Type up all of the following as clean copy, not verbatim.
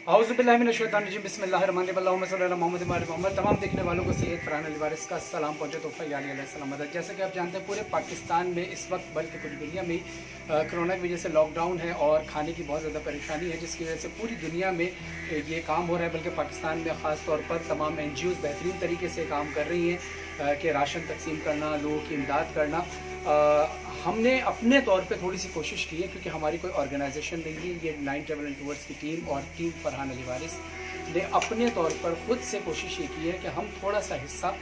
اعوذ باللہ من الشیطان الرجیم، بسم اللہ الرحمن الرحیم، اللہم صلی علی محمد وعلی محمد۔ تمام دیکھنے والوں کو سید فرحان علی وارث کا سلام پہنچے تو علیہ السلام مدد۔ جیسا کہ آپ جانتے ہیں پورے پاکستان میں اس وقت بلکہ پوری دنیا میں کرونا کی وجہ سے لاک ڈاؤن ہے اور کھانے کی بہت زیادہ پریشانی ہے، جس کی وجہ سے پوری دنیا میں یہ کام ہو رہا ہے، بلکہ پاکستان میں خاص طور پر تمام NGOs بہترین طریقے سے کام کر رہی ہیں کہ راشن تقسیم کرنا، لوگوں کی امداد کرنا۔ ہم نے اپنے طور پہ تھوڑی سی کوشش کی ہے، کیونکہ ہماری کوئی آرگنائزیشن نہیں ہے، یہ 9 ٹریول اینڈ ٹورز کی ٹیم اور ٹیم فرحان علی وارث نے اپنے طور پر خود سے کوشش یہ کی ہے کہ ہم تھوڑا سا حصہ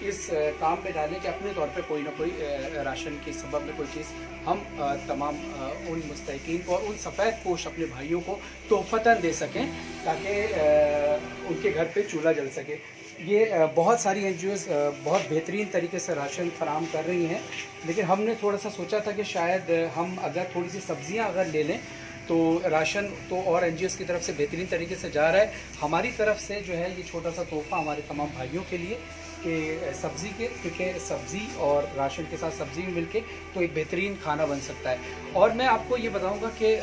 اس کام میں ڈالیں کہ اپنے طور پہ کوئی نہ کوئی راشن کی سبب میں کوئی چیز ہم تمام ان مستحقین کو اور ان سفید پوش اپنے بھائیوں کو تحفتاً دے سکیں، تاکہ ان کے گھر پہ چولہا جل سکے۔ یہ بہت ساری NGOs بہت بہترین طریقے سے راشن فراہم کر رہی ہیں، لیکن ہم نے تھوڑا سا سوچا تھا کہ شاید ہم اگر تھوڑی سی سبزیاں اگر لے لیں تو راشن تو اور NGOs کی طرف سے بہترین طریقے سے جا رہا ہے، ہماری طرف سے جو ہے یہ چھوٹا سا تحفہ ہمارے تمام بھائیوں کے لیے کہ سبزی کے، کیونکہ سبزی اور راشن کے ساتھ سبزی مل کے تو ایک بہترین کھانا بن سکتا ہے۔ اور میں آپ کو یہ بتاؤں گا کہ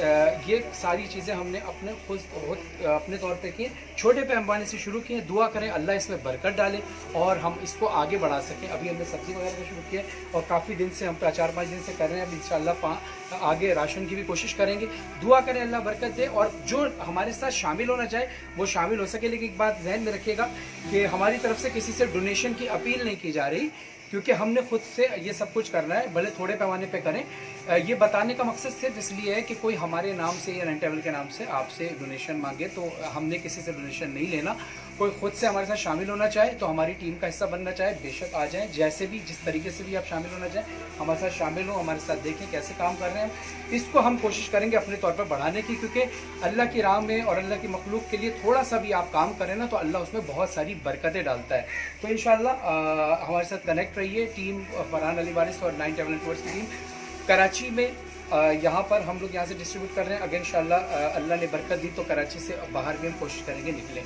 یہ ساری چیزیں ہم نے اپنے خود اپنے طور پہ کی، چھوٹے پیمانے سے شروع کیے۔ دعا کریں اللہ اس میں برکت ڈالے اور ہم اس کو آگے بڑھا سکیں۔ ابھی ہم نے سبزی وغیرہ کا شروع کیا اور کافی دن سے ہم 4-5 دن سے کر رہے ہیں، اب انشاءاللہ آگے راشن کی بھی کوشش کریں گے۔ دعا کریں اللہ برکت دے، اور جو ہمارے ساتھ شامل ہونا چاہے وہ شامل ہو سکے، لیکن ایک بات ذہن میں رکھیے گا کہ ہماری طرف سے کسی سے ڈونیشن کی اپیل نہیں کی جا رہی، کیونکہ ہم نے خود سے یہ سب کچھ کرنا ہے، بھلے تھوڑے پیمانے پہ کریں۔ یہ بتانے کا مقصد صرف اس لیے ہے کہ کوئی ہمارے نام سے یا ٹریول کے نام سے آپ سے ڈونیشن مانگے تو ہم نے کسی سے ڈونیشن نہیں لینا۔ کوئی خود سے ہمارے ساتھ شامل ہونا چاہے تو ہماری ٹیم کا حصہ بننا چاہے بے شک آ جائیں، جیسے بھی جس طریقے سے بھی آپ شامل ہونا چاہیں ہمارے ساتھ شامل ہوں، ہمارے ساتھ دیکھیں کیسے کام کر رہے ہیں۔ اس کو ہم کوشش کریں گے اپنے طور پر بڑھانے کی، کیونکہ اللہ کی راہ میں اور اللہ کی مخلوق کے لیے تھوڑا سا بھی آپ کام کریں نا تو اللہ اس میں بہت ساری برکتیں ڈالتا ہے۔ تو انشاءاللہ ہمارے ساتھ کنیکٹ رہیے۔ ٹیم فرحان علی وارث اور 9 ٹریول اینڈ ٹورز کی ٹیم کراچی میں یہاں پر ہم لوگ یہاں سے ڈسٹریبیوٹ کر رہے ہیں۔ اگر انشاءاللہ اللہ نے برکت دی تو کراچی سے باہر بھی ہم کوشش کریں گے نکلیں۔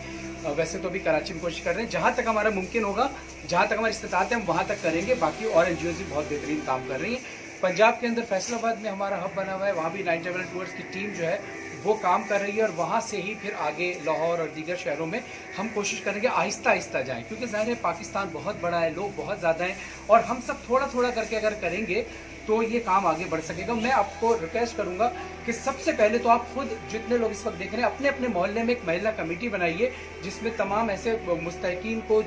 ویسے تو بھی کراچی میں کوشش کر رہے ہیں، جہاں تک ہمارا ممکن ہوگا، جہاں تک ہماری استطاعت ہے ہم وہاں تک کریں گے۔ باقی اور NGOs بھی بہت بہترین کام کر رہی ہیں۔ پنجاب کے اندر فیصل آباد میں ہمارا ہب بنا ہوا ہے، وہاں بھی 9 ٹریول اینڈ ٹورز کی ٹیم جو ہے وہ کام کر رہی ہے، اور وہاں سے ہی پھر آگے لاہور اور دیگر شہروں میں ہم کوشش کریں گے آہستہ آہستہ جائیں، کیونکہ ظاہر ہے پاکستان بہت بڑا ہے، لوگ بہت زیادہ ہیں، اور ہم سب تھوڑا تھوڑا کر کے اگر کریں گے تو یہ کام آگے بڑھ سکے گا۔ میں آپ کو ریکویسٹ کروں گا کہ سب سے پہلے تو آپ خود جتنے لوگ اس وقت دیکھ رہے ہیں اپنے اپنے محلے میں ایک محلہ کمیٹی بنائیے، جس میں تمام ایسے مستحقین کو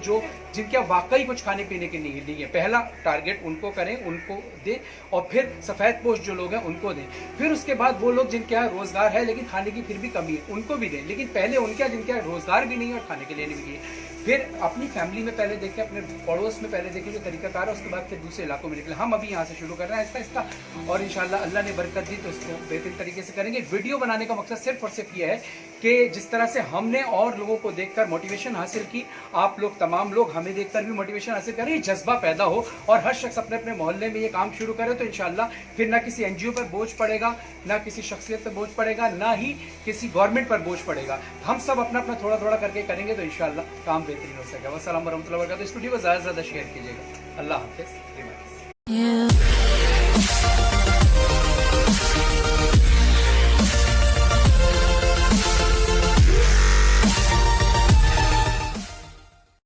جن کے واقعی کچھ کھانے پینے کے نہیں ہے، پہلا ٹارگٹ ان کو کریں، ان کو دیں، اور پھر سفید پوش جو لوگ ہیں ان کو دیں۔ پھر اس کے بعد وہ لوگ جن کے یہاں روزگار ہے لیکن کھانے کی پھر بھی کمی ہے ان کو بھی دیں، لیکن پہلے ان کے جن کے یہاں روزگار بھی نہیں ہے اور کھانے کے لیے نہیں بھی ہے۔ پھر اپنی فیملی میں پہلے دیکھیں، اپنے پڑوس میں پہلے دیکھیں جو طریقہ کار ہے، اس کے بعد پھر دوسرے علاقوں میں نکلیں۔ ہم ابھی یہاں سے شروع کر رہے ہیں آہستہ آہستہ، اور انشاءاللہ اللہ نے برکت دی تو اس کو بہترین طریقے سے کریں گے۔ ویڈیو بنانے کا مقصد صرف اور صرف یہ ہے کہ جس طرح سے ہم نے اور لوگوں کو دیکھ کر موٹیویشن حاصل کی، آپ لوگ تمام لوگ ہمیں دیکھ کر بھی موٹیویشن حاصل کریں، یہ جذبہ پیدا ہو اور ہر شخص اپنے اپنے محلے میں یہ کام شروع کرے، تو انشاءاللہ پھر نہ کسی NGO پر بوجھ پڑے گا، نہ کسی شخصیت پر بوجھ پڑے گا، نہ ہی کسی گورنمنٹ پر بوجھ پڑے گا۔ ہم سب اپنا اپنا تھوڑا تھوڑا کر کے کریں گے تو انشاءاللہ کام بہترین ہو سکے گا۔ والسلام ورحمۃ اللہ وبرکاتہ۔ اس ویڈیو کو زیادہ سے زیادہ شیئر کیجیے گا۔ اللہ حافظ۔